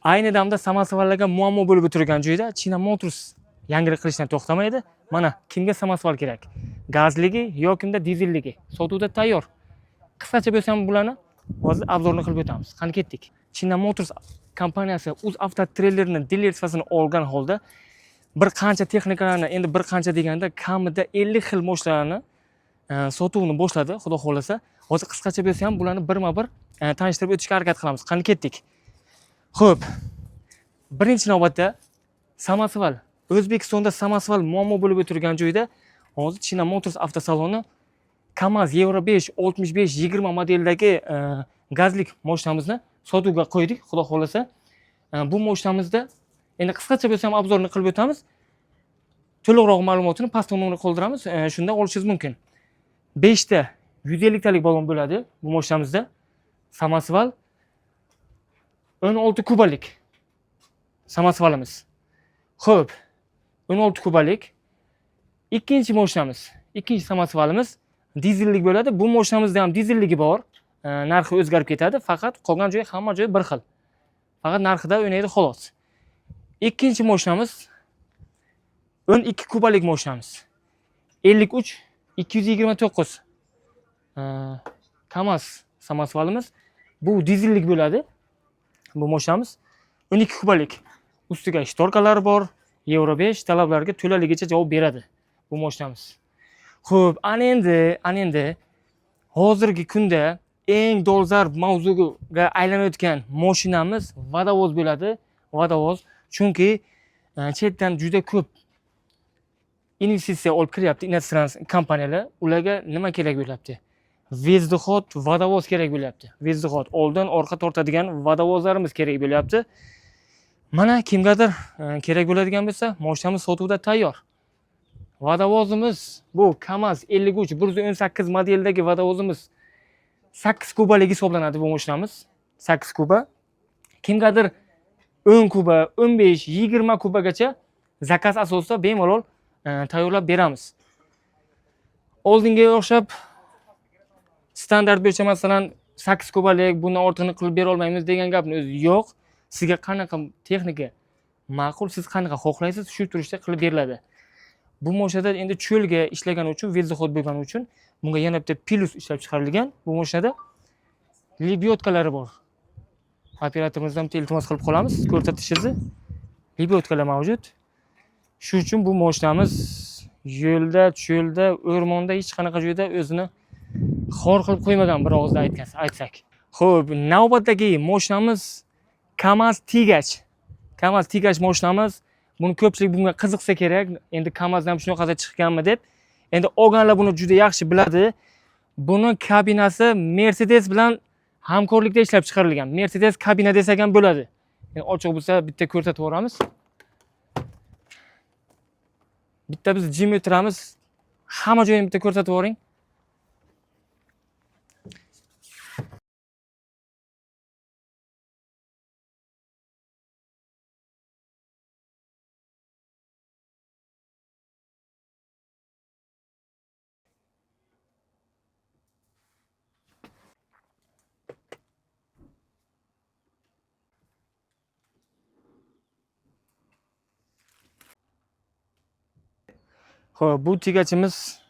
Ayni damda samosavallarga muammo bo'lib turgan joyda China Motors yangilik qilishdan to'xtamaydi. Mana kimga samosaval kerak? Gazligi yoki dizelligi. Sotuvda tayyor. Qisqacha bo'lsa ham bularni hozir obzorni qilib o'tamiz. Qani ketdik. China Motors kompaniyasi UzAvto Trailerni diler sifatini olgan holda bir qancha texnikalarni, endi bir qancha deganda kamida 50 xil moshlarni sotuvni boshladi, xudo xolasa. Hozir qisqacha bo'lsa ham bularni birma-bir tanishtirib o'tishga harakat qilamiz. Qani ketdik. Xo'p. Birinchi navbatda samosaval. O'zbekistonda samosaval muammo bo'lib o'tirgan joyda hozir China Motors avtosaloni Kamaz Euro 5 65 20 modeldagi gazlik mashinamizni sotuvga qo'ydik, xudo xolasa. Bu mashinamizda endi qisqacha bo'lsa ham obzorni qilib o'tamiz. To'liqroq ma'lumotini pastda nomerga qoldiramiz, shunda olishingiz mumkin. 5 ta 150 talik balon bo'ladi bu mashinamizda. Samosaval 16 kubalik samosavalimiz. Xo'p, 16 kubalik. Ikkinchi mashinamiz, ikkinchi samosavalimiz dizellik bo'ladi. Bu mashinamizda ham dizelligi bor. Narxi o'zgarib ketadi, faqat qolgan joyi hamma joyi bir xil. Faqat narxida o'ynaydi xolos. Ikkinchi mashinamiz 12 kubalik mashinamiz. 53 229 Kamaz samosavalimiz. Bu dizellik bo'ladi. Bu mashinamiz 12 kubalik. Ustiga shtorkalari bor. Euro 5 talablarga to'laligicha javob beradi bu mashinamiz. Xo'p, ana endi hozirgi kunda eng dolzarb mavzuga aylanayotgan mashinamiz vodovoz bo'ladi. Vodovoz, chunki chetdan juda ko'p investitsiya olib kiryapti inovatsion kompaniyalar. Ularga nima kerak bo'lyapti? Vezdixod vodovoz kerak bo'lyapti. Vezdixod oldin orqa tortadigan vodovozlarimiz kerak bo'lyapti. Mana kimgadir kerak bo'ladigan bo'lsa, mashinamiz sotuvda tayyor. Vodovozimiz bu Kamaz 53 118 modeldagi vodovozimiz 8 kubalik hisoblanadi bu mashinamiz. 8 kuba. Kimgadir 10 kuba, 15, 20 kubagacha zakaz asosida bemalol tayyorlab beramiz. Oldinga o'xshab standart bo'yicha masalan 8 kubalik bundan ortiqni qilib bera olmaymiz degan gapni o'zi yo'q. Sizga qanaqa texnika ma'qul, siz qanaqa xohlaysiz, shu turishda qilib beriladi. Bu mashinada endi cho'lga ishlagani uchun, vezdixod bo'lgani uchun bunga yana bitta plus ishlab chiqarilgan. Bu mashinada libyotkalari bor. Operatorimizdan bitta iltimos qilib qolamiz, ko'rsatishingizni. Libyotkalar mavjud. Shu uchun bu mashinamiz yo'lda, cho'lda, o'rmonda hech qanaqa joyda o'zini xor qilib qo'ymagan, bir og'izda aytsak. Xo'p, navbatdagi mashinamiz Kamaz Tigach. Kamaz Tigach mashinamiz. Buni ko'pchilik bunga qiziqsa kerak. Endi Kamazdan ham shunaqada chiqqanmi deb. Endi olganlar buni juda yaxshi biladi. Buni kabinasi Mercedes bilan hamkorlikda ishlab chiqarilgan. Mercedes kabina desak ham bo'ladi. Endi ochiq bo'lsa bitta ko'rsatib o'ramiz. Bitta biz jim o'tiramiz. Hamma joyini bitta ko'rsatib o'ring. Xo'p, bu tigachimiz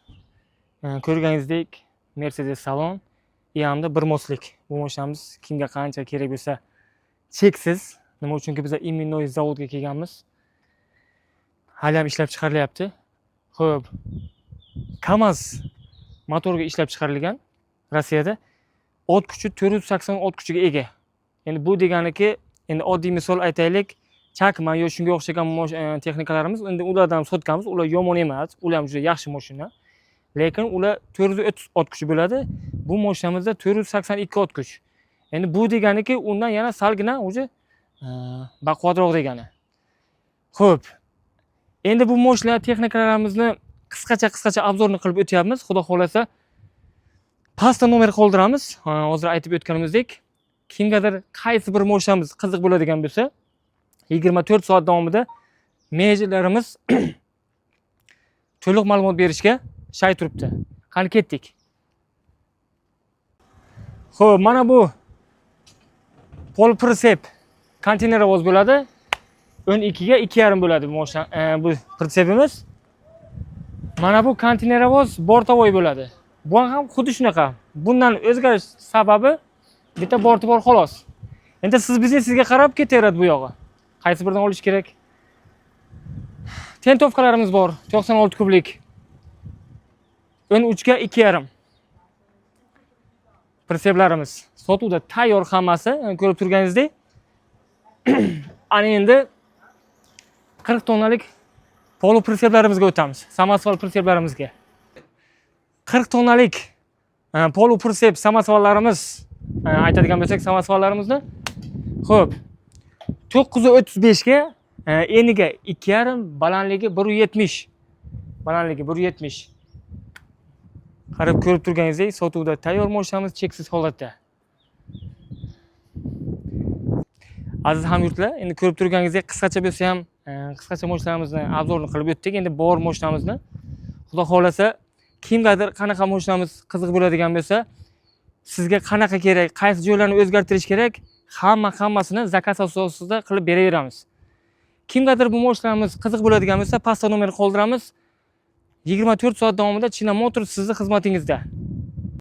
ko'rganingizdek Mercedes salon, hamda bir moslik. Bu mashinamiz kimga qancha kerak bo'lsa cheksiz. Nima uchunki biz imennoy zavodga kelganmiz. Hali ham ishlab chiqarilyapti. Xo'p, Kamaz motorga ishlab chiqarilgan Rossiyada. Ot kuchi 480 ot kuchiga ega. Endi bu deganiki, endi oddiy misol aytaylik, Chakma yo shunga o'xshagan texnikalarimiz, endi ulardan sotganmiz, ular yomon emas, ular ham juda yaxshi mashina. Lekin ular 430 ot kuchi bo'ladi. Bu mashinamizda 482 ot kuch. Endi bu deganiki, undan yana salgina o'zi baquvvatroq degani. Xo'p. Endi bu mashina texnikalarimizni qisqacha obzorni qilib o'tyapmiz. Xudo xolasa pastda nomer qoldiramiz. Hozir aytib o'tganimizdek, kimgadir qaysi bir mashinamiz qiziq bo'ladigan bo'lsa, 24 soat davomida menejerlarimiz to'liq ma'lumot berishga shay turibdi. Qani ketdik. Xo'p, mana bu polprisep konteynerovoz bo'ladi. 12 ga 2,5 bo'ladi bu pritsepimiz. Mana bu konteynerovoz bortovoy bo'ladi. Bu ham xuddi shunaqa. Bundan o'zgarish sababi bitta borti bor xolos. Endi siz biznesingizga qarab ketaveradi bu yog'i. Qaysi biridan olish kerak? Tentovkalarimiz bor, 96 kublik. 13 ga 2,5. Pritseplarimiz sotuvda tayyor hammasi, ko'rib turganingizdek. Ana endi 40 tonnalik polu pritseplarimizga o'tamiz. Samosval pritseplarimizga. 40 tonnalik polu pritsep samosvallarimiz, aytadigan bo'lsak, samosvallarimizni xo'p, 935 ga eniga 2,5, balandligi 170. Balandligi 170. Qarab ko'rib turganingizdek, sotuvda tayyor mashinamiz cheksiz holatda. Aziz hamyurtlar, endi ko'rib turganingizdek, qisqacha bo'lsa ham, qisqacha mashinamizni obzorini qilib o'tdik. Endi bor mashinamizni, xudo xolasa, kimgadir qanaqa mashinamiz qiziq bo'ladigan bo'lsa, sizga qanaqa kerak, qaysi joylarni o'zgartirish kerak, hammasini zakaz asosida qilib beraveramiz. Kimgadir bu mashinamiz qiziq bo'ladigan bo'lsa, pastda nomer qoldiramiz. 24 soat davomida China Motors sizning xizmatingizda.